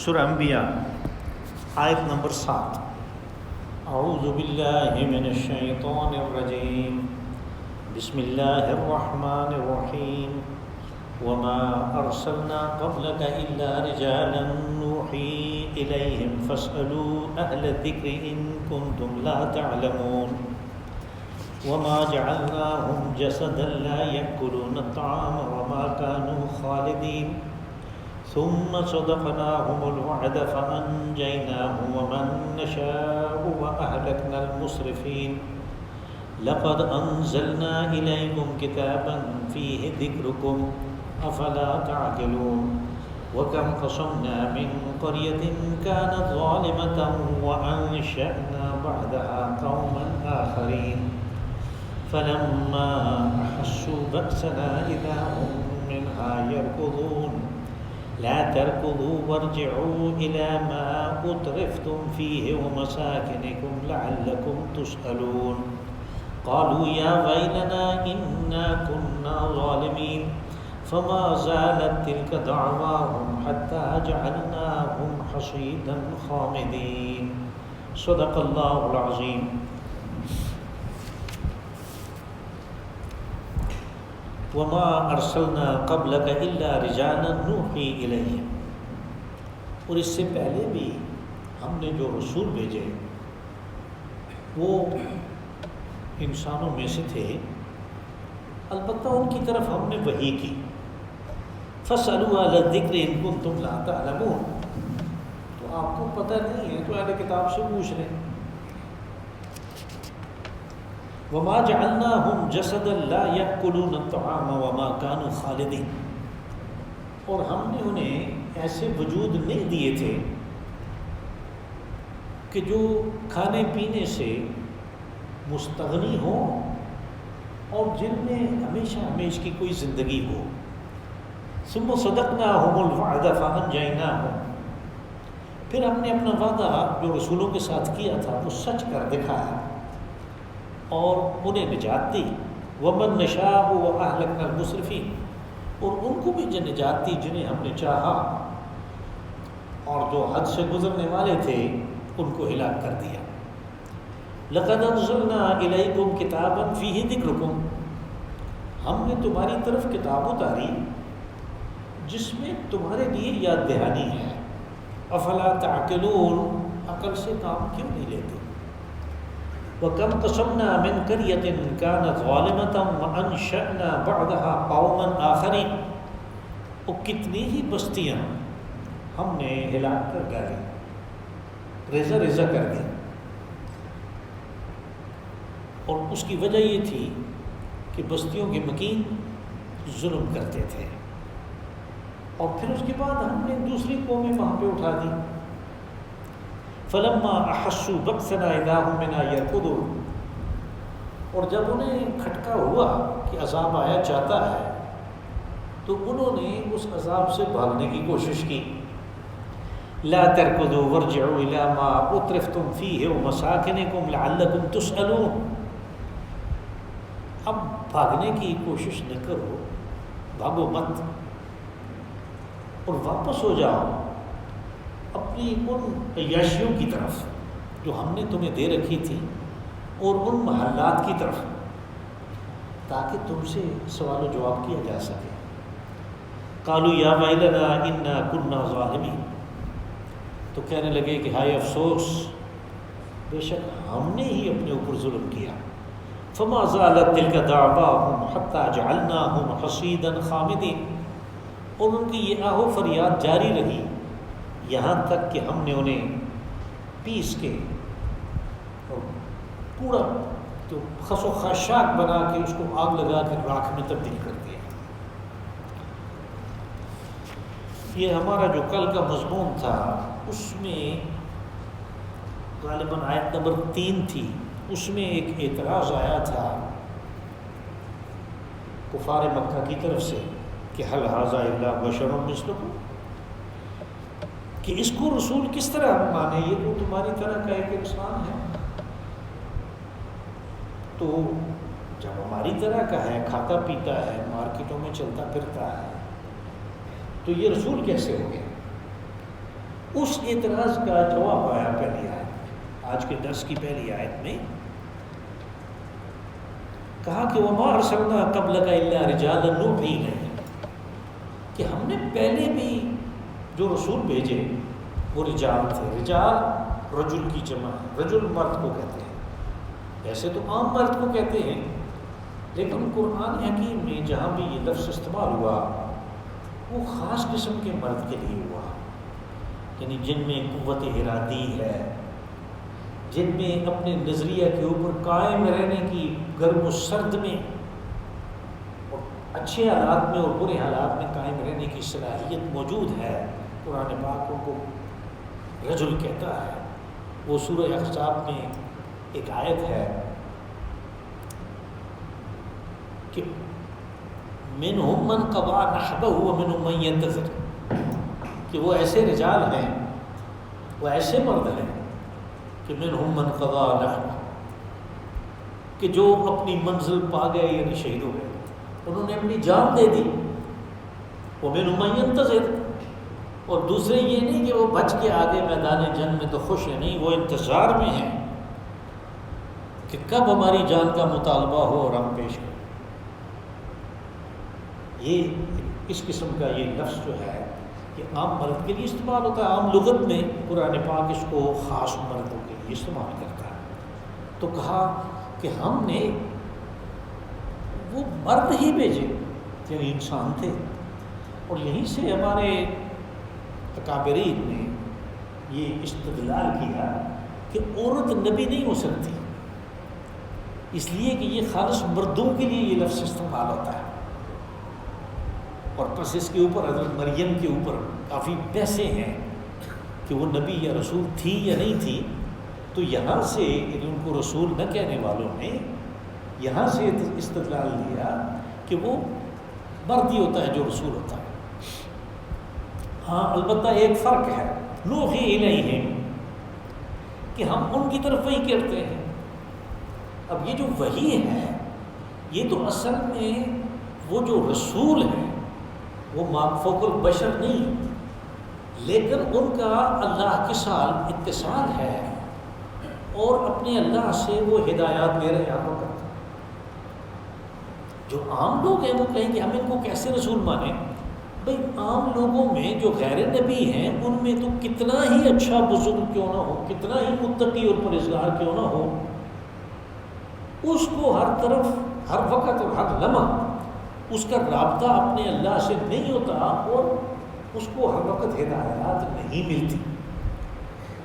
سورہ انبیاء آیت نمبر 7۔ اعوذ باللہ من الشیطان الرجیم، بسم اللہ الرحمن الرحیم۔ وما ارسلنا قبلك الا رجالا نوحی الیہم فاسألوا اہل الذکر ان کنتم لا تعلمون۔ وما جعلناهم جسدا لا يأكلون الطعام وما كانوا خالدين ثم صدقناهم الوعد فأنجيناهم ومن نشاء وأهلكنا المسرفين۔ لقد أنزلنا إليكم كتابا فيه ذكركم أفلا تعقلون۔ وكم قصمنا من قرية كانت ظالمة وأنشأنا بعدها قوما آخرين فلما أحسوا بأسنا إذا هم منها يركضون۔ لا تركضوا وارجعوا إلى ما أترفتم فيه ومساكنكم لعلكم تسألون۔ قالوا يا ويلنا إنا كنا ظالمين فما زالت تلك دعواهم حتى جعلناهم حصيدا خامدين۔ صدق الله العظيم۔ وما ارسلنا قبلك الا رجالا نوحی الیہم، اور اس سے پہلے بھی ہم نے جو رسول بھیجے وہ انسانوں میں سے تھے، البتہ ان کی طرف ہم نے وحی کی۔ فاسألوا اہل الذکر ان کنتم لا تعلمون، تو آپ کو پتہ نہیں ہے تو اہل کتاب سے پوچھ لیں۔ وما جعلناهم جسدا لا يأكلون الطعام وما كانوا خالدين، اور ہم نے انہیں ایسے وجود نہیں دیے تھے کہ جو کھانے پینے سے مستغنی ہوں اور جن میں ہمیشہ ہمیش کی کوئی زندگی ہو۔ ثم صدقناهم الوعد فأنجيناهم، پھر ہم نے اپنا وعدہ جو رسولوں کے ساتھ کیا تھا وہ سچ کر دکھایا اور انہیں نجات دی۔ وَمَن نَشَاءُ وَأَهْلَكْنَا الْمُسْرِفِينَ، اور ان کو بھی جو نجات دی جنہیں ہم نے چاہا، اور جو حد سے گزرنے والے تھے ان کو ہلاک کر دیا۔ لَقَدْ أَنزَلْنَا إِلَيْكُمْ كِتَابًا فِيهِ ذِكْرُكُمْ، ہم نے تمہاری طرف کتاب اتاری جس میں تمہارے لیے یاد دہانی ہے۔ أَفَلَا تَعْقِلُونَ، عقل سے کام کیوں نہیں لیتے؟ وَكَمْ قَصَمْنَا مِنْ قَرْيَةٍ كَانَتْ ظَالِمَةً وَأَنشَأْنَا بَعْدَهَا قَوْمًا آخَرِينَ، اور کتنی ہی بستیاں ہم نے ہلاک کر ڈالی، ریزہ ریزہ کر دی، اور اس کی وجہ یہ تھی کہ بستیوں کے مکین ظلم کرتے تھے، اور پھر اس کے بعد ہم نے دوسری قومیں وہاں پہ اٹھا دی۔ فلما احسوا بأسنا اذا هم منا يركضون، اور جب انہیں کھٹکا ہوا کہ عذاب آیا چاہتا ہے تو انہوں نے اس عذاب سے بھاگنے کی کوشش کی۔ لا تركضوا وارجعوا الى ما اترفتم فيه ومساكنكم لعلكم تسألون، اب بھاگنے کی کوشش نہ کرو، بھاگو مت، اور واپس ہو جاؤ اپنی ان عیاشیوں کی طرف جو ہم نے تمہیں دے رکھی تھی اور ان محلات کی طرف، تاکہ تم سے سوال و جواب کیا جا سکے۔ قالوا یا ویلنا انا کنا ظالمین، تو کہنے لگے کہ ہائے افسوس، بے شک ہم نے ہی اپنے اوپر ظلم کیا۔ فما زالت تلک دعواهم حتی جعلناهم حصیدا خامدین، اور ان کی یہ آہ و فریاد جاری رہی یہاں تک کہ ہم نے انہیں پیس کے اور کوڑا تو خس و خاشاک بنا کے اس کو آگ لگا کے راکھ میں تبدیل کر دیا۔ یہ ہمارا جو کل کا مضمون تھا اس میں غالباً آیت نمبر 3 تھی، اس میں ایک اعتراض آیا تھا کفار مکہ کی طرف سے کہ هل هذا الا بشر مثلکم، کہ اس کو رسول کس طرح ہم مانے، یہ تو تمہاری طرح کا ایک انسان ہے، تو جب ہماری طرح کا ہے، کھاتا پیتا ہے، مارکیٹوں میں چلتا پھرتا ہے، تو یہ رسول کیسے ہو گیا؟ اس اعتراض کا جواب آیا پہلی آیت میں، آج کے درس کی پہلی آیت میں کہا کہ وَمَا أَرْسَلْنَا قَبْلَكَ إِلَّا رِجَالًا نُوحِي إِلَيْهِمْ، کہ ہم نے پہلے بھی جو رسول بھیجے وہ رجال تھے۔ رجال رجل کی جمع ہے، رجل مرد کو کہتے ہیں، ویسے تو عام مرد کو کہتے ہیں، لیکن قرآن حکیم میں جہاں بھی یہ لفظ استعمال ہوا وہ خاص قسم کے مرد کے لیے ہوا، یعنی جن میں قوت ارادی ہے، جن میں اپنے نظریہ کے اوپر قائم رہنے کی گرم و سرد میں اور اچھے حالات میں اور برے حالات میں قائم رہنے کی صلاحیت موجود ہے۔ قرآن پاک ان کو رجل کہتا ہے۔ وہ سورہ احزاب میں ایک آیت ہے کہ منہم من قضى نحبہ ومنہم من ينتظر، کہ وہ ایسے رجال ہیں، وہ ایسے مرد ہیں کہ منہم من قضى نحبہ، کہ جو اپنی منزل پا گئے یعنی شہید ہو گئے، انہوں نے اپنی جان دے دی۔ ومنہم من ينتظر، اور دوسرے یہ نہیں کہ وہ بچ کے آگے میدان جنگ میں تو خوش ہیں، نہیں، وہ انتظار میں ہیں کہ کب ہماری جان کا مطالبہ ہو اور ہم پیش کریں۔ یہ اس قسم کا یہ لفظ جو ہے یہ عام مرد کے لیے استعمال ہوتا ہے، عام لغت میں قرآن پاک اس کو خاص مردوں کے لیے استعمال کرتا ہے۔ تو کہا کہ ہم نے وہ مرد ہی بھیجے، یعنی انسان تھے، اور یہیں سے ہمارے اکابرین نے یہ استدلال کیا کہ عورت نبی نہیں ہو سکتی، اس لیے کہ یہ خالص مردوں کے لیے یہ لفظ استعمال ہوتا ہے، اور پس اس کے اوپر حضرت مریم کے اوپر کافی بحثیں ہیں کہ وہ نبی یا رسول تھی یا نہیں تھی۔ تو یہاں سے یعنی ان کو رسول نہ کہنے والوں نے یہاں سے استدلال لیا کہ وہ مرد ہی ہوتا ہے جو رسول ہوتا ہے۔ ہاں البتہ ایک فرق ہے، نوحی الیہم، کہ ہم ان کی طرف وحی کرتے ہیں۔ اب یہ جو وحی ہے یہ تو اصل میں وہ جو رسول ہیں وہ فوق البشر نہیں، لیکن ان کا اللہ کے ساتھ اتصال ہے اور اپنے اللہ سے وہ ہدایات دے رہے ہیں۔ جو عام لوگ ہیں وہ کہیں گے ہم ان کو کیسے رسول مانیں؟ بھئی عام لوگوں میں جو غیر نبی ہیں ان میں تو کتنا ہی اچھا بزرگ کیوں نہ ہو، کتنا ہی متقی اور پرہیزگار کیوں نہ ہو، اس کو ہر طرف ہر وقت اور ہر لمحہ اس کا رابطہ اپنے اللہ سے نہیں ہوتا اور اس کو ہر وقت ہدایات نہیں ملتی۔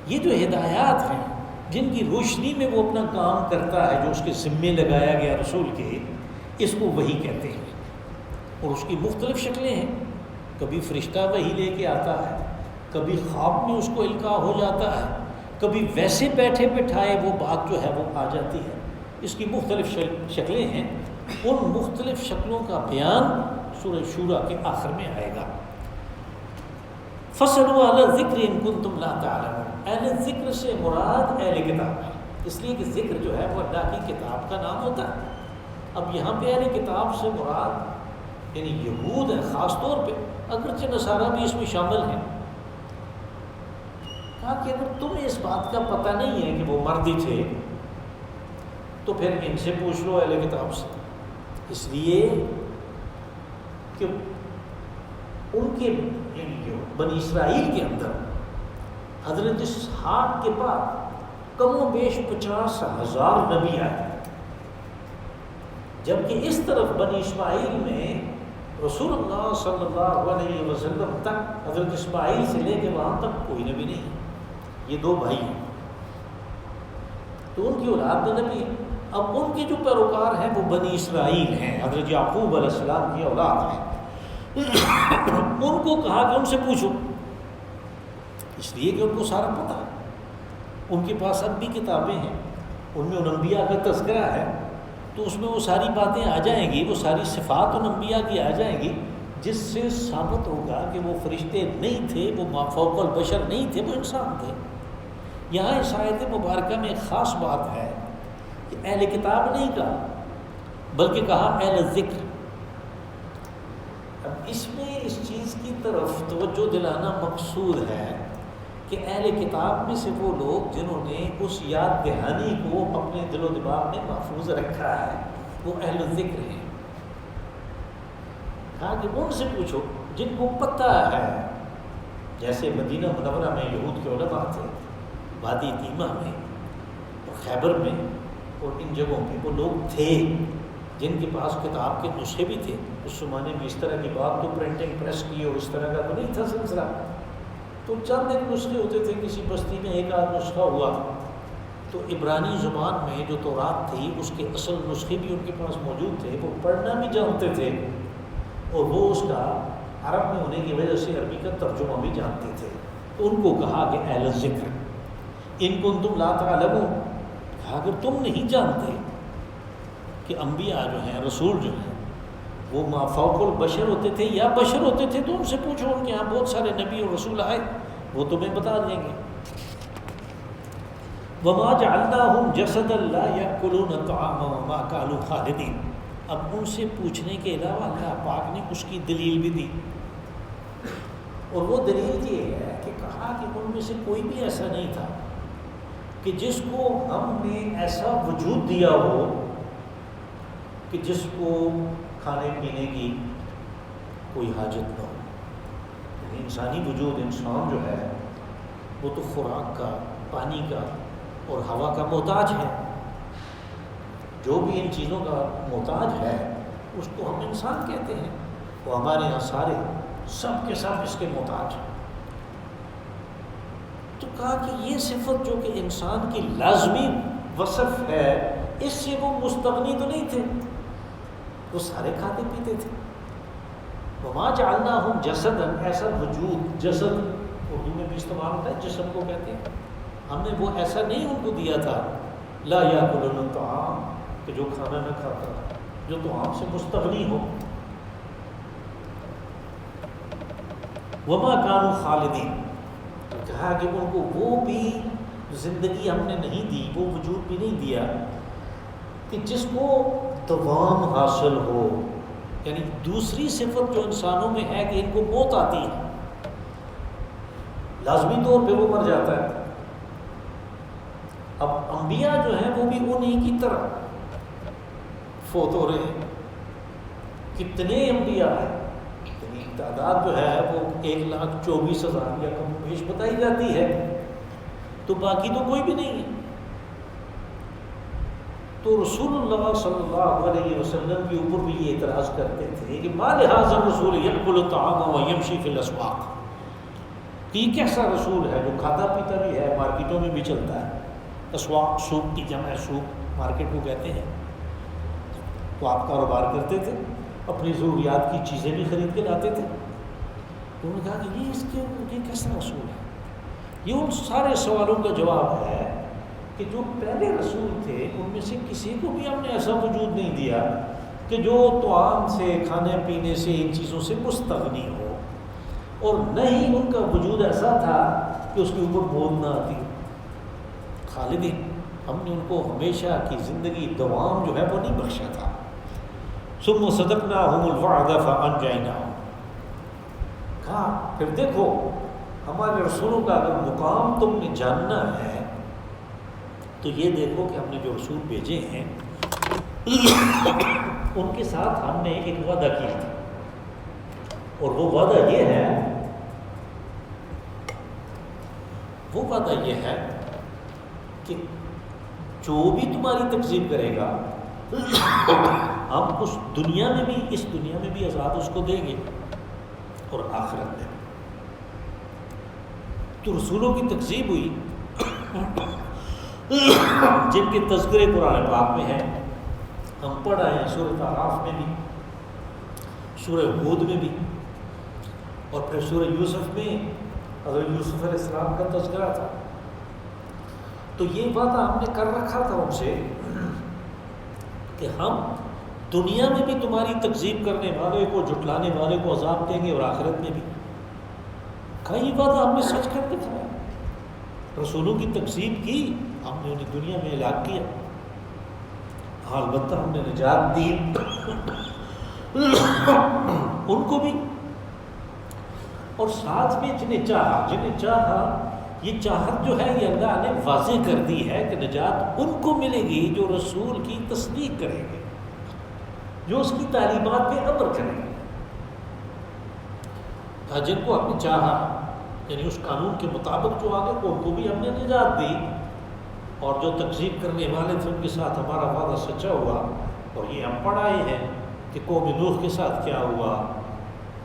یہ جو ہدایات ہیں جن کی روشنی میں وہ اپنا کام کرتا ہے، جو اس کے ذمے لگایا گیا رسول کے، اس کو وحی کہتے ہیں، اور اس کی مختلف شکلیں ہیں۔ کبھی فرشتہ وحی لے کے آتا ہے، کبھی خواب میں اس کو القاء ہو جاتا ہے، کبھی ویسے بیٹھے بٹھائے وہ بات جو ہے وہ آ جاتی ہے۔ اس کی مختلف شکلیں ہیں، ان مختلف شکلوں کا بیان سورہ شورى کے آخر میں آئے گا۔ فَاسْأَلُوا أَهْلَ الذِّكْرِ إِن كُنتُمْ لَا تَعْلَمُونَ، اہل ذکر سے مراد اہل کتاب ہے، اس لیے کہ ذکر جو ہے وہ اللہ کی کتاب کا نام ہوتا ہے۔ اب یہاں پہ اہل کتاب سے مراد یعنی یہود ہے خاص طور پہ، اگرچہ نصارہ بھی اس میں شامل ہیں۔ کہا کہ اگر تمہیں اس بات کا پتہ نہیں ہے کہ وہ مرد ہی تھے تو پھر ان سے پوچھ لو اہل کتاب سے، اس لیے کہ ان کے بنی اسرائیل کے اندر حضرت اسحاق کے بعد کم و بیش 50,000 نبی آئے، جبکہ اس طرف بنی اسماعیل میں رسول اللہ صلی اللہ علیہ وسلم تک حضرت اسماعیل سے لے کے وہاں تک کوئی نبی نہیں، یہ دو بھائی ہیں، تو ان کی اولاد میں نبی ہے۔ اب ان کے جو پیروکار ہیں وہ بنی اسرائیل ہیں، حضرت یعقوب علیہ السلام کی اولاد ہیں۔ ان کو کہا کہ ان سے پوچھو، اس لیے کہ ان کو سارا پتہ ہے، ان کے پاس اب بھی کتابیں ہیں، ان میں ان انبیاء کا تذکرہ ہے، تو اس میں وہ ساری باتیں آ جائیں گی، وہ ساری صفات ان انبیاء کی آ جائیں گی، جس سے ثابت ہوگا کہ وہ فرشتے نہیں تھے، وہ فوق البشر نہیں تھے، وہ انسان تھے۔ یہاں اس آیت مبارکہ میں ایک خاص بات ہے کہ اہل کتاب نہیں کہا بلکہ کہا اہل ذکر۔ اب اس میں اس چیز کی طرف توجہ دلانا مقصود ہے کہ اہل کتاب میں سے وہ لوگ جنہوں نے اس یاد دہانی کو اپنے دل و دماغ میں محفوظ رکھا ہے وہ اہل الذکر ہیں. کہا کہ ان سے پوچھو جن کو پتہ ہے. جیسے مدینہ منورہ میں یہود کے علماء تھے، وادی دیمہ میں اور خیبر میں اور ان جگہوں پہ وہ لوگ تھے جن کے پاس کتاب کے نسخے بھی تھے. اس زمانے میں اس طرح کی بات تو پرنٹنگ پریس کی اور اس طرح کا تو نہیں تھا سلسلہ. تو چند ایک نسخے ہوتے تھے، کسی بستی میں ایک آدھ نسخہ ہوا. تو عبرانی زبان میں جو تورات تھی اس کے اصل نسخے بھی ان کے پاس موجود تھے. وہ پڑھنا بھی جانتے تھے اور وہ اس کا عرب میں ہونے کی وجہ سے عربی کا ترجمہ بھی جانتے تھے. تو ان کو کہا کہ اہل الذکر ان کنتم لا تعلمون، کہا اگر تم نہیں جانتے کہ انبیاء جو ہیں، رسول جو ہیں، وہ ما فوق البشر ہوتے تھے یا بشر ہوتے تھے، تو ان سے پوچھو. ان کے یہاں بہت سارے نبی اور رسول آئے، وہ تمہیں بتا دیں گے. وما جعلناہم جسدا لا یأکلون الطعام وما کانوا خالدین. اب ان سے پوچھنے کے علاوہ اللہ پاک نے اس کی دلیل بھی دی، اور وہ دلیل یہ ہے کہ کہا کہ ان میں سے کوئی بھی ایسا نہیں تھا کہ جس کو ہم نے ایسا وجود دیا ہو کہ جس کو کھانے پینے کی کوئی حاجت نہ ہو. یعنی انسانی وجود، انسان جو ہے وہ تو خوراک کا، پانی کا اور ہوا کا محتاج ہے. جو بھی ان چیزوں کا محتاج ہے اس کو ہم انسان کہتے ہیں. وہ ہمارے یہاں سارے سب کے سب اس کے محتاج ہیں. تو کہا کہ یہ صفت جو کہ انسان کی لازمی وصف ہے، اس سے وہ مستغنی تو نہیں تھے، وہ سارے کھاتے پیتے تھے. وما جعلناہم جسدا، ایسا وجود، جسد اردو میں بھی استعمال ہوتا ہے، جسم کو کہتے ہیں. ہم نے وہ ایسا نہیں ان کو دیا تھا لا یاکلون الطعام، کہ جو کھانا نہ کھاتا، جو طعام سے مستغنی ہو. وما کانوا خالدین، کہا کہ ان کو وہ بھی زندگی ہم نے نہیں دی، وہ وجود بھی نہیں دیا کہ جس کو دوام حاصل ہو. یعنی دوسری صفت جو انسانوں میں ہے کہ ان کو موت آتی ہے، لازمی طور پہ وہ مر جاتا ہے. اب انبیاء جو ہیں وہ بھی انہی کی طرح فوت ہو رہے ہیں. کتنے انبیاء ہیں، اتنی تعداد جو ہے وہ 1,24,000 یا کم بیش بتائی جاتی ہے، تو باقی تو کوئی بھی نہیں ہے. تو رسول اللہ صلی اللہ علیہ وسلم کے اوپر بھی یہ اعتراض کرتے تھے کہ ما لہذا الرسول یأکل الطعام ویمشی فی الاسواق، کہ یہ کیسا رسول ہے جو کھاتا پیتا بھی ہے، مارکیٹوں میں بھی چلتا ہے. اسواق سوق کی جمع ہے، سوق مارکیٹ کو کہتے ہیں. تو آپ کاروبار کرتے تھے، اپنی ضروریات کی چیزیں بھی خرید کے لاتے تھے. انہوں نے کہا کہ یہ کیسا رسول ہے. یہ ان سارے سوالوں کا جواب ہے کہ جو پہلے رسول تھے ان میں سے کسی کو بھی ہم نے ایسا وجود نہیں دیا کہ جو طعام سے، کھانے پینے سے، ان چیزوں سے مستغنی ہو، اور نہ ہی ان کا وجود ایسا تھا کہ اس کے اوپر موت نہ آتی. خالدین، ہم نے ان کو ہمیشہ کی زندگی، دوام جو ہے وہ نہیں بخشا تھا. ثم صدقناہم الوعد فانجیناہم. کہا پھر دیکھو ہمارے رسولوں کا اگر مقام تم نے جاننا ہے تو یہ دیکھو کہ ہم نے جو رسول بھیجے ہیں ان کے ساتھ ہم نے ایک وعدہ کیا تھا، اور وہ وعدہ یہ ہے کہ جو بھی تمہاری تکذیب کرے گا ہم اس دنیا میں بھی عذاب اس کو دیں گے اور آخرت میں. تو رسولوں کی تکذیب ہوئی جن کے تذکرے قرآن پاک میں ہیں. ہم پڑھ آئے ہیں سورۃ اعراف میں بھی، سورہ ہود میں بھی، اور پھر سورہ یوسف میں حضرت یوسف علیہ السلام کا تذکرہ تھا. تو یہ وعدہ ہم نے کر رکھا تھا ان سے کہ ہم دنیا میں بھی تمہاری تکذیب کرنے والے کو، جھٹلانے والے کو عذاب دیں گے اور آخرت میں بھی. کہا یہ وعدہ ہم نے سچ کر دکھایا. رسولوں کی تکذیب کی، ہم نے انہیں دنیا میں ہلاک کیا، البتہ ہم نے نجات دی ان کو بھی، اور ساتھ میں جنہیں چاہا یہ چاہت جو ہے یہ اللہ نے واضح کر دی ہے کہ نجات ان کو ملے گی جو رسول کی تصدیق کریں گے، جو اس کی تعلیمات پہ عمل کریں گے۔ جن کو ہم نے چاہا یعنی اس قانون کے مطابق جو آگے ان کو بھی ہم نے نجات دی، اور جو تکذیب کرنے والے تھے ان کے ساتھ ہمارا وعدہ سچا ہوا۔ اور یہ ہم پڑھائے ہیں کہ قوم نوح کے ساتھ کیا ہوا،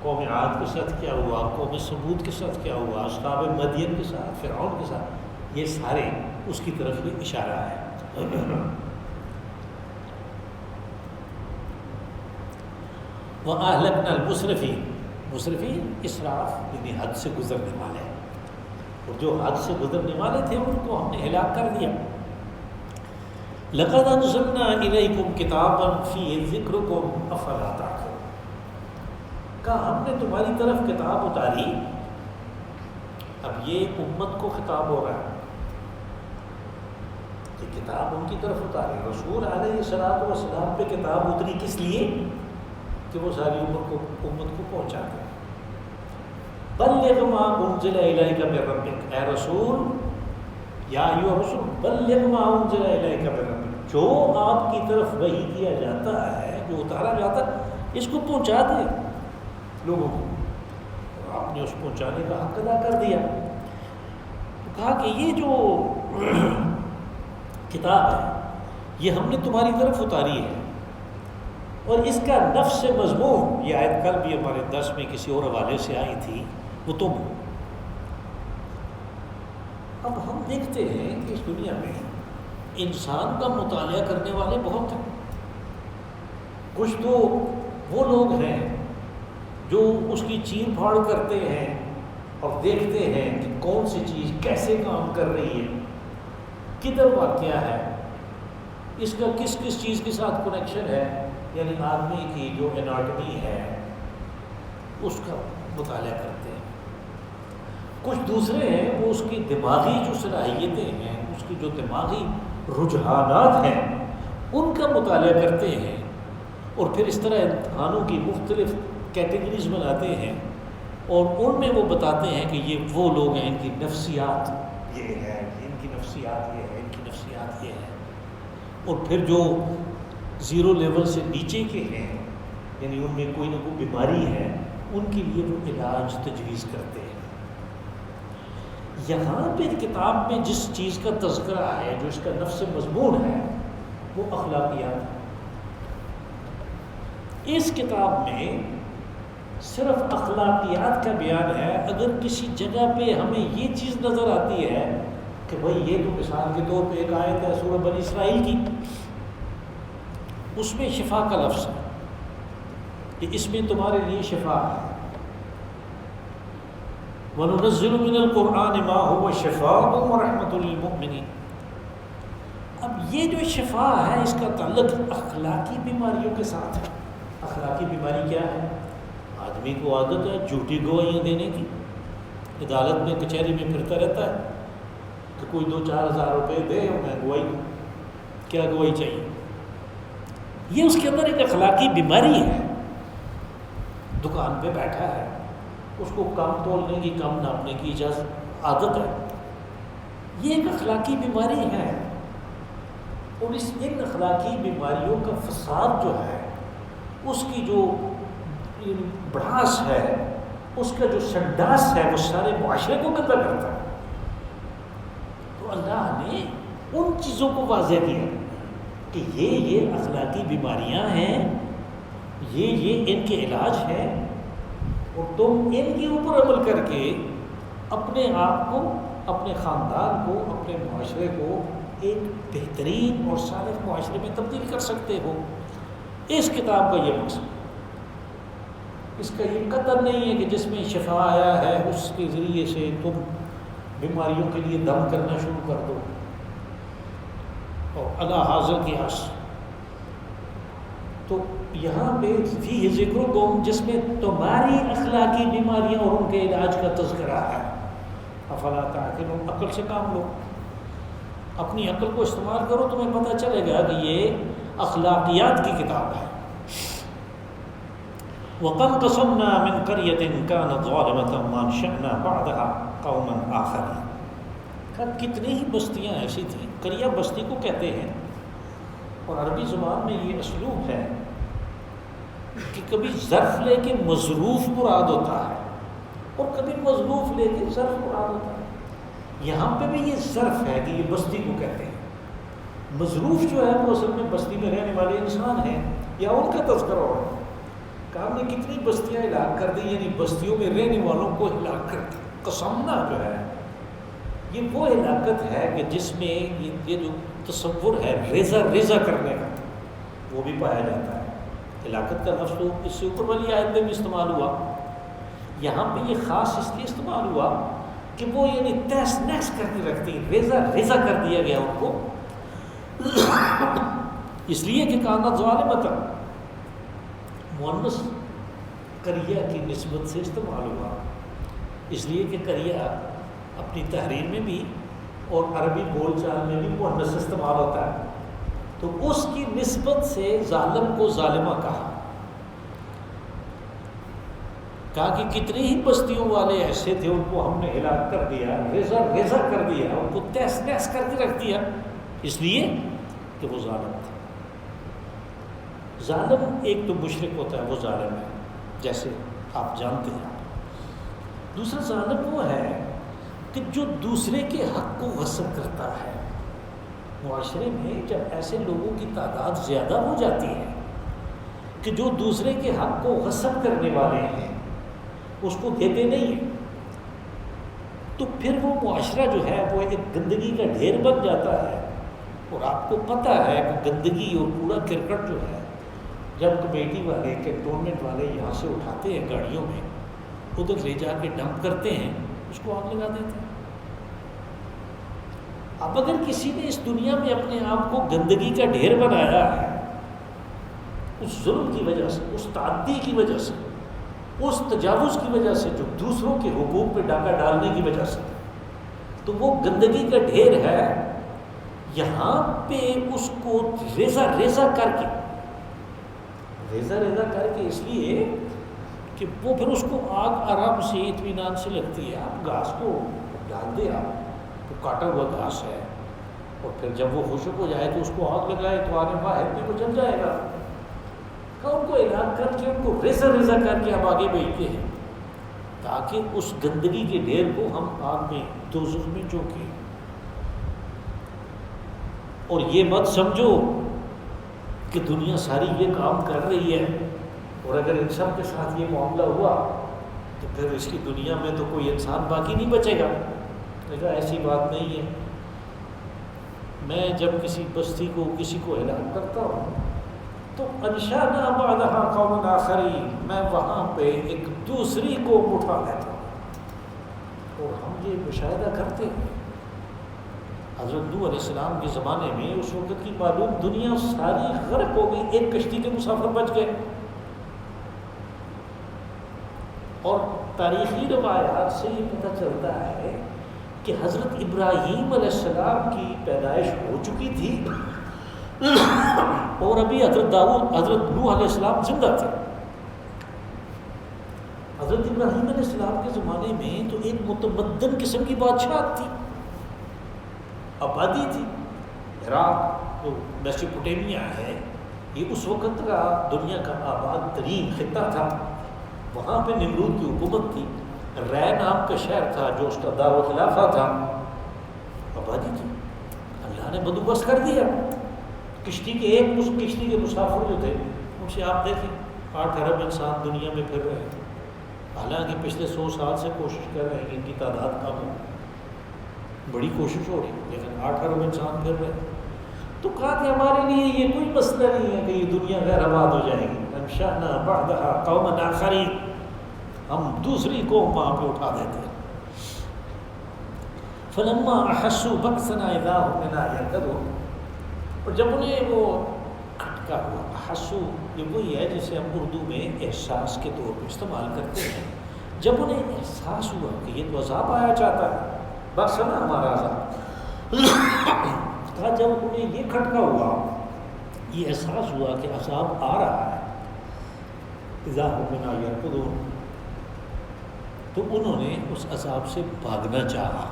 قوم عاد کے ساتھ کیا ہوا، قوم ثمود کے ساتھ کیا ہوا، اصحاب مدین کے ساتھ، فرعون کے ساتھ، یہ سارے اس کی طرف یہ اشارہ ہے۔ وَأَهْلَكْنَا الْمُسْرِفِينَ، مسرفین اسراف یعنی حد سے گزرنے والے، اور جو حد سے گزرنے والے تھے ان کو ہم نے ہلاک کر دیا۔ لَقَدْ أَنزَلْنَا إِلَيْكُمْ كِتَابًا فِيهِ ذِكْرُكُمْ أَفَلَا تَعْقِلُونَ، کہا ہم نے تمہاری طرف کتاب اتاری۔ اب یہ امت کو خطاب ہو رہا ہے کہ کتاب ان کی طرف اتاری، رسول علیہ الصلوۃ والسلام پہ کتاب اتری کس لیے؟ کہ وہ ساری امت کو پہنچا دے۔ بلغ ما انزل الیک من ربک، اے رسول، یا ایھا الرسول بلغ ما انزل الیک من ربک، جو آپ کی طرف وحی کیا جاتا ہے، جو اتارا جاتا ہے، اس کو پہنچا دے لوگوں کو۔ اور آپ نے اس پہنچانے کا حق ادا کر دیا۔ کہا کہ یہ جو کتاب ہے یہ ہم نے تمہاری طرف اتاری ہے، اور اس کا نفس مضمون، یہ آیت کل بھی ہمارے درس میں کسی اور حوالے سے آئی تھی، وہ تم ہو۔ اب ہم دیکھتے ہیں کہ اس دنیا میں انسان کا مطالعہ کرنے والے بہت ہیں۔ کچھ تو وہ لوگ ہیں جو اس کی چیر پھاڑ کرتے ہیں اور دیکھتے ہیں کہ کون سی چیز کیسے کام کر رہی ہے، کدھر واقعہ ہے، اس کا کس کس چیز کے ساتھ کنیکشن ہے، یعنی آدمی کی جو اناٹمی ہے اس کا مطالعہ کرتے ہیں۔ کچھ دوسرے ہیں وہ اس کی دماغی جو صلاحیتیں ہیں، اس کی جو دماغی رجحانات ہیں ان کا مطالعہ کرتے ہیں، اور پھر اس طرح امتحانوں کی مختلف کیٹیگریز بناتے ہیں، اور ان میں وہ بتاتے ہیں کہ یہ وہ لوگ ہیں، ان کی نفسیات یہ ہے، ان کی نفسیات یہ ہے، ان کی نفسیات یہ ہے۔ اور پھر جو زیرو لیول سے نیچے کے ہیں، یعنی ان میں کوئی نہ کوئی بیماری ہے، ان کے لیے وہ علاج تجویز کرتے ہیں۔ یہاں پہ کتاب میں جس چیز کا تذکرہ ہے، جو اس کا نفس مضمون ہے، وہ اخلاقیات ہے۔ اس کتاب میں صرف اخلاقیات کا بیان ہے۔ اگر کسی جگہ پہ ہمیں یہ چیز نظر آتی ہے کہ بھئی یہ تو مثال کے طور پہ ایک آیت ہے سورہ بنی اسرائیل کی، اس میں شفا کا لفظ ہے کہ اس میں تمہارے لیے شفا ہے۔ وَنُنَزِّلُ مِنَ الْقُرْآنِ مَا هُوَ شِفَاءٌ وَرَحْمَةٌ لِّلْمُؤْمِنِينَ۔ اب یہ جو شفا ہے اس کا تعلق اخلاقی بیماریوں کے ساتھ ہے۔ اخلاقی بیماری کیا ہے؟ آدمی کو عادت ہے جھوٹی گواہیاں دینے کی، عدالت میں کچہری میں پھرتا رہتا ہے کہ کوئی 2-4 ہزار روپے دے اور میں گواہی دوں۔ کیا گواہی چاہیے؟ یہ اس کے اندر ایک اخلاقی بیماری ہے۔ دکان پہ بیٹھا ہے، اس کو کم تولنے کی، کم ناپنے کی اجازت عادت ہے، یہ ایک اخلاقی بیماری ہے۔ اور ان اخلاقی بیماریوں کا فساد جو ہے، اس کی جو بڑھاس ہے، اس کا جو سنڈاس ہے، وہ سارے معاشرے کو گندا کرتا ہے۔ تو اللہ نے ان چیزوں کو واضح کیا کہ یہ اخلاقی بیماریاں ہیں، یہ ان کے علاج ہیں، اور تم ان کے اوپر عمل کر کے اپنے آپ کو، اپنے خاندان کو، اپنے معاشرے کو ایک بہترین اور صالح معاشرے میں تبدیل کر سکتے ہو۔ اس کتاب کا یہ مقصد، اس کا یہ قدر نہیں ہے کہ جس میں شفا آیا ہے اس کے ذریعے سے تم بیماریوں کے لیے دم کرنا شروع کر دو اور اللہ حاضر کی آس۔ تو یہاں پہ فی ذکرکم، جس میں تمہاری اخلاقی بیماریاں اور ان کے علاج کا تذکرہ ہے۔ افلا تعقلون، عقل سے کام لو، اپنی عقل کو استعمال کرو، تمہیں پتہ چلے گا کہ یہ اخلاقیات کی کتاب ہے۔ وَقَدْ قَصَمْنَا مِنْ قَرْيَةٍ كَانَتْ ظَالِمَةً وَأَنشَأْنَا بَعْدَهَا قَوْمًا آخَرِينَ۔ کتنی ہی بستیاں ایسی تھیں، قریہ بستی کو کہتے ہیں، اور عربی زبان میں یہ اسلوب ہے کہ کبھی ظرف لے کے مظروف مراد ہوتا ہے اور کبھی مظروف لے کے ظرف مراد ہوتا ہے۔ یہاں پہ بھی یہ ظرف ہے کہ یہ بستی کو کہتے ہیں۔ مظروف جو ہے وہ اصل میں بستی میں رہنے والے انسان ہیں یا ان کا تذکرہ ہو رہا ہے کہ ہم نے کتنی بستیاں ہلاک کر دی، یعنی بستیوں میں رہنے والوں کو ہلاک کر دی۔ قسمنا جو ہے یہ وہ ہلاکت ہے کہ جس میں یہ جو تصور ہے ریزہ ریزہ کرنے کا وہ بھی پایا جاتا ہے۔ ہلاکت کا لفظ تو اس سے اوپر والی آیت میں بھی استعمال ہوا، یہاں پہ یہ خاص اس لیے استعمال ہوا کہ وہ یعنی تہس نہس کر کے رکھتی، ریزہ ریزہ کر دیا گیا ان کو، اس لیے کہ کانت ظالمۃ مؤنث قریہ کی نسبت سے استعمال ہوا، اس لیے کہ قریہ اپنی تحریر میں بھی اور عربی بول چال میں بھی مؤنث استعمال ہوتا ہے، تو اس کی نسبت سے ظالم کو ظالمہ کہا کہ کتنی ہی بستیوں والے ایسے تھے ان کو ہم نے ہلاک کر دیا، ریزہ ریزہ کر دیا، ان کو تہس نہس کر کے رکھ دیا، اس لیے کہ وہ ظالم تھے۔ ظالم ایک تو مشرک ہوتا ہے، وہ ظالم ہے جیسے آپ جانتے ہیں۔ دوسرا ظالم وہ ہے کہ جو دوسرے کے حق کو غصب کرتا ہے۔ معاشرے میں جب ایسے لوگوں کی تعداد زیادہ ہو جاتی ہے کہ جو دوسرے کے حق کو غصب کرنے والے ہیں، اس کو دیتے نہیں ہیں، تو پھر وہ معاشرہ جو ہے وہ ایک گندگی کا ڈھیر بن جاتا ہے۔ اور آپ کو پتہ ہے کہ گندگی اور پورا کرکٹ جو ہے جب کمیٹی والے کنٹونمنٹ والے یہاں سے اٹھاتے ہیں گاڑیوں میں، ادھر لے جا کے ڈمپ کرتے ہیں، اس کو آگ لگا دیتے ہیں۔ اب اگر کسی نے اس دنیا میں اپنے آپ کو گندگی کا ڈھیر بنایا ہے اس ظلم کی وجہ سے، اس تعدی کی وجہ سے، اس تجاوز کی وجہ سے، جو دوسروں کے حقوق پہ ڈاکہ ڈالنے کی وجہ سے، تو وہ گندگی کا ڈھیر ہے۔ یہاں پہ اس کو ریزہ ریزہ کر کے اس لیے کہ وہ پھر اس کو آگ آرام سے اطمینان سے لگتی ہے۔ آپ گھاس کو ڈال دیں، آپ تو کاٹا ہوا گھاس ہے، اور پھر جب وہ خشک ہو جائے تو اس کو آگ لگائے تو آنے باہر بھی وہ جل جائے گا۔ ان کو اعلان کر کے ان کو ریزہ ریزہ کر کے ہم آگے بھیجتے ہیں تاکہ اس گندگی کے ڈھیر کو ہم آگ میں دوزخ میں جھونکیں۔ اور یہ مت سمجھو کہ دنیا ساری یہ کام کر رہی ہے اور اگر ان سب کے ساتھ یہ معاملہ ہوا تو پھر اس کی دنیا میں تو کوئی انسان باقی نہیں بچے گا۔ لیکن ایسی بات نہیں ہے۔ میں جب کسی بستی کو کسی کو ہلاک کرتا ہوں تو انشأنا بعدہا قوما آخرین، میں وہاں پہ ایک دوسری قوم اٹھا لیتا ہوں۔ اور ہم یہ مشاہدہ کرتے ہیں حضرت نوح علیہ السلام کے زمانے میں اس وقت کی معلوم دنیا ساری غرق ہو گئی، ایک کشتی کے مسافر بچ گئے۔ اور تاریخی روایات سے یہ پتہ چلتا ہے کہ حضرت ابراہیم علیہ السلام کی پیدائش ہو چکی تھی اور ابھی حضرت نوح علیہ السلام زندہ تھے۔ حضرت ابراہیم علیہ السلام کے زمانے میں تو ایک متمدن قسم کی بادشاہت تھی، آبادی تھی۔ عراق جو میسوپوٹیمیا ہے یہ اس وقت کا دنیا کا آباد ترین خطہ تھا، وہاں پہ نمرود کی حکومت تھی۔ رے نام کا شہر تھا جو اس کا دارالخلافہ تھا، آبادی تھی۔ اللہ نے بندوبست کر دیا کشتی کے، اس کشتی کے مسافر جو تھے ان سے آپ دیکھیں 8 ارب انسان دنیا میں پھر رہے ہیں، حالانکہ پچھلے 100 سال سے کوشش کر رہے ہیں کہ ان کی تعداد کم ہو، بڑی کوشش ہو رہی ہے، لیکن 8 ارب انسان پھر رہے ہیں۔ تو کہا کہ ہمارے لیے یہ کوئی مسئلہ نہیں ہے کہ یہ دنیا غیر آباد ہو جائے گی، انشأنا بعدہا قوما آخرین، ہم دوسری قوم وہاں پہ اٹھا دیتے ہیں۔ فلما احسوا بأسنا اذا هم منها يركضون، اور جب انہیں وہ کھٹکا ہوا، احسو یہ وہی ہے جسے ہم اردو میں احساس کے طور پہ استعمال کرتے ہیں۔ جب انہیں احساس ہوا کہ یہ تو عذاب آیا چاہتا ہے، بأسنا ہمارا عذاب، کہا جب انہیں یہ کھٹکا ہوا، یہ احساس ہوا کہ عذاب آ رہا ہے، اذا هم منها يركضون، تو انہوں نے اس عذاب سے بھاگنا چاہا۔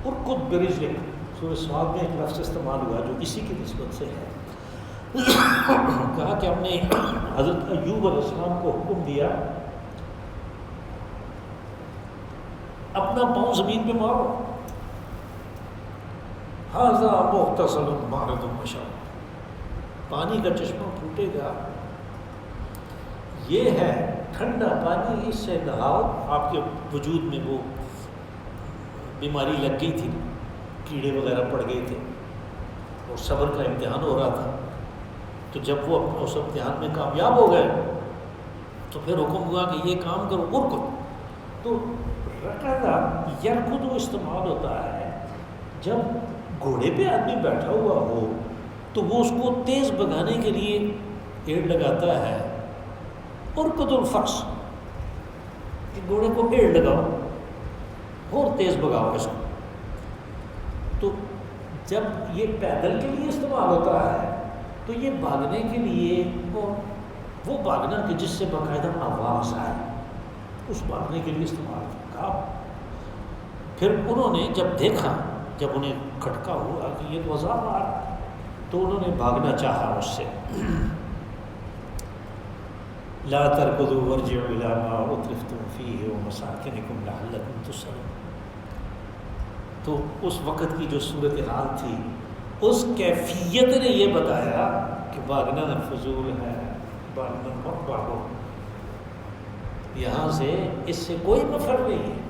ارکض برجلک، سورہ صاد میں ایک لفظ استعمال ہوا جو اسی کی نسبت سے ہے. کہا کہ ہم نے حضرت ایوب علیہ السلام کو حکم دیا اپنا پاؤں زمین پہ مارو. ھذا مغتسل بارد مشرب، پانی کا چشمہ پھوٹے گا، یہ ہے ٹھنڈا پانی، اس سے نہاؤ. آپ کے وجود میں وہ بیماری لگ گئی تھی، کیڑے وغیرہ پڑ گئے تھے اور صبر کا امتحان ہو رہا تھا. تو جب وہ اس امتحان میں کامیاب ہو گئے تو پھر حکم ہوا کہ یہ کام کرو، ارکض. تو رکضا یرکض استعمال ہوتا ہے جب گھوڑے پہ آدمی بیٹھا ہوا ہو تو وہ اس کو تیز بھگانے کے لیے ایڑ لگاتا ہے. ارکض الفرس، کہ گھوڑے کو ایڑ لگاؤ اور تیز بھگاؤ اس کو. تو جب یہ پیدل کے لیے استعمال ہوتا ہے تو یہ بھاگنے کے لیے، وہ بھاگنا کہ جس سے باقاعدہ آواز آئے، اس بھاگنے کے لیے استعمال کیا. پھر انہوں نے جب دیکھا، جب انہیں کھٹکا ہوا کہ یہ تو عذاب آ رہا ہے، تو انہوں نے بھاگنا چاہا اس سے. لا ترکضوا وارجعوا الی ما اترفتم فیہ ومساکنکم لعلکم تسألون. تو اس وقت کی جو صورتحال تھی، اس کیفیت نے یہ بتایا کہ بھاگنا فضول ہے، بھاگنا مت بھاگو، یہاں سے اس سے کوئی مفر نہیں ہے،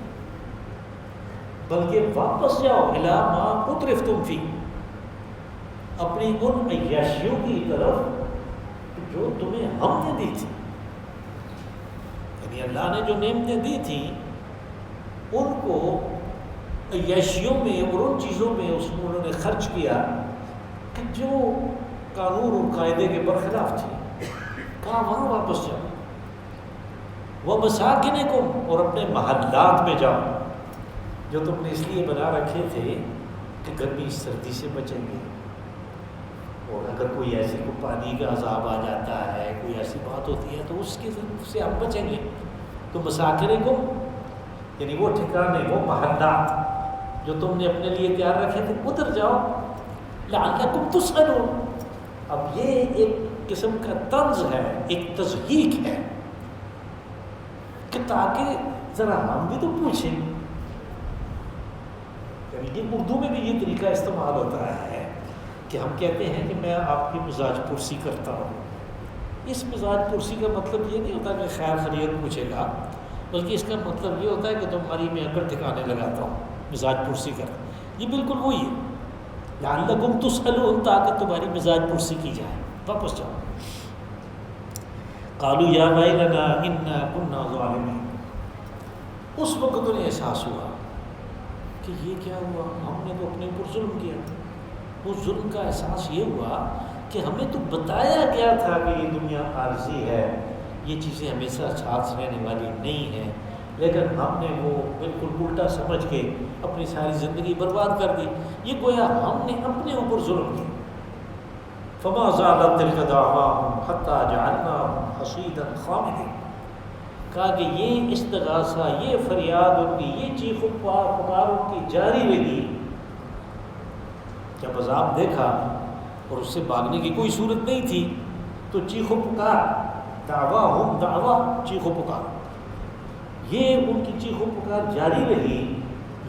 بلکہ واپس جاؤ الی ما اترفتم فیہ، اپنی ان عیاشیوں کی طرف جو تمہیں ہم نے دی تھی. یعنی اللہ نے جو نعمتیں دی تھیں ان کو عیاشیوں میں اور ان چیزوں میں اس میں انہوں نے خرچ کیا کہ جو قانون اور قاعدے کے برخلاف تھی. کہاں وہاں واپس جاؤ. وَمَسَاكِنِكُمْ، اور اپنے محلات میں جاؤ جو تم نے اس لیے بنا رکھے تھے کہ گرمی سردی سے بچیں گے، اور اگر کوئی ایسی کو پانی کا عذاب آ جاتا ہے، کوئی ایسی بات ہوتی ہے تو اس کے سے ہم بچیں گے. تو مساکنکم یعنی وہ ٹھکانے، وہ محلات جو تم نے اپنے لیے تیار رکھے تھے، ادھر جاؤ. لعلکم تسألون، اب یہ ایک قسم کا طنز ہے، ایک تضحیک ہے کہ تاکہ ذرا ہم بھی تو پوچھیں. یعنی یہ اردو میں بھی یہ طریقہ استعمال ہوتا ہے کہ ہم کہتے ہیں کہ میں آپ کی مزاج پرسی کرتا ہوں. اس مزاج پرسی کا مطلب یہ نہیں ہوتا کہ خیر خیریت پوچھے گا، بلکہ اس کا مطلب یہ ہوتا ہے کہ تمہاری میں اکڑ ٹھکانے لگاتا ہوں، مزاج پرسی کرتا. یہ بالکل وہی ہے، لعلکم تسألون، تاکہ تمہاری مزاج پرسی کی جائے. واپس جاؤ. قالوا یا ویلنا انا کنا ظالمین، اس وقت انہیں احساس ہوا کہ یہ کیا ہوا، ہم نے تو اپنے اوپر ظلم کیا. اس ظلم کا احساس یہ ہوا کہ ہمیں تو بتایا گیا تھا کہ یہ دنیا عارضی ہے، یہ چیزیں ہمیشہ ساتھ رہنے والی نہیں ہیں، لیکن ہم نے وہ بالکل الٹا سمجھ کے اپنی ساری زندگی برباد کر دی. یہ گویا ہم نے اپنے اوپر ظلم کیا. فما زالت تلک دعواہم حتی جعلناہم حصیدا خامدین، کہا کہ یہ استغاثہ، یہ فریاد ان کی، یہ چیخ و پکار ان کی جاری رہی. جب عذاب دیکھا اور اس سے بھاگنے کی کوئی صورت نہیں تھی تو چیخ و پکار، دعواہم، دعوا چیخ و پکار، یہ ان کی چیخ و پکار جاری رہی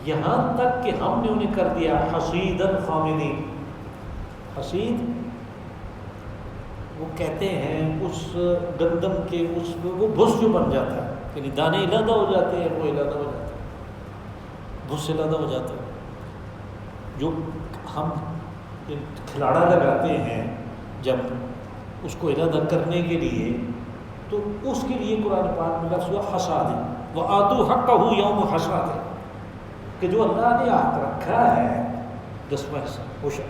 یہاں تک کہ ہم نے انہیں کر دیا حصیدا خامدین. حصید وہ کہتے ہیں اس گندم کے اس وہ بھس جو بن جاتا ہے، یعنی دانے علیحدہ ہو جاتے ہیں، وہ علیحدہ ہو جاتا ہے، بھس علیحدہ ہو جاتا ہے. جو ہم کھلاڑا لگاتے ہیں جب اس کو علیحدہ کرنے کے لیے، تو اس کے لیے قرآن پاک میں لفظ ہوا حصاد، وآتوا حقہ یوم حصاد، کہ جو اللہ نے حق رکھا ہے 10واں حصہ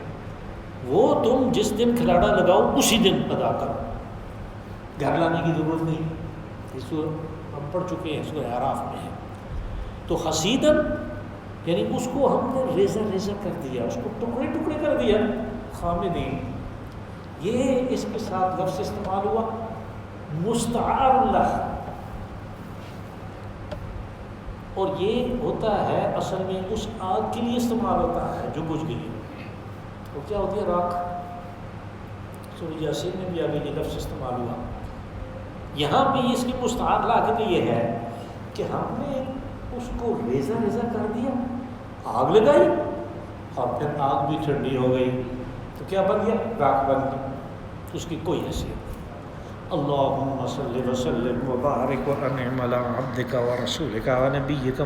وہ تم جس دن کھلاڑا لگاؤ اسی دن ادا کرو، گھر لانے کی ضرورت نہیں. اس کو ہم پڑھ چکے ہیں، سورہ اعراف میں ہے. تو حصیدن یعنی اس کو ہم نے ریزہ ریزہ کر دیا، اس کو ٹکڑے ٹکڑے کر دیا. خامدین، یہ اس کے ساتھ لفظ استعمال ہوا مستعار اللہ، اور یہ ہوتا ہے اصل میں اس آگ کے لیے استعمال ہوتا ہے جو بجھ گئی. وہ کیا ہوتی ہے؟ راکھ. سورہ یاسین میں بھی ابھی یہ لفظ استعمال ہوا. یہاں بھی اس کی مستعارلہ یہ ہے کہ ہم نے اس کو ریزہ ریزہ کر دیا، آگ لگائی اور پھر آگ بھی ٹھنڈی ہو گئی تو کیا بن گیا؟ راکھ بن گئی. اس کی کوئی حیثیت نہیں. اللہم صلی وسلم وبارک وانعم علی عبدک ورسولک ونبیک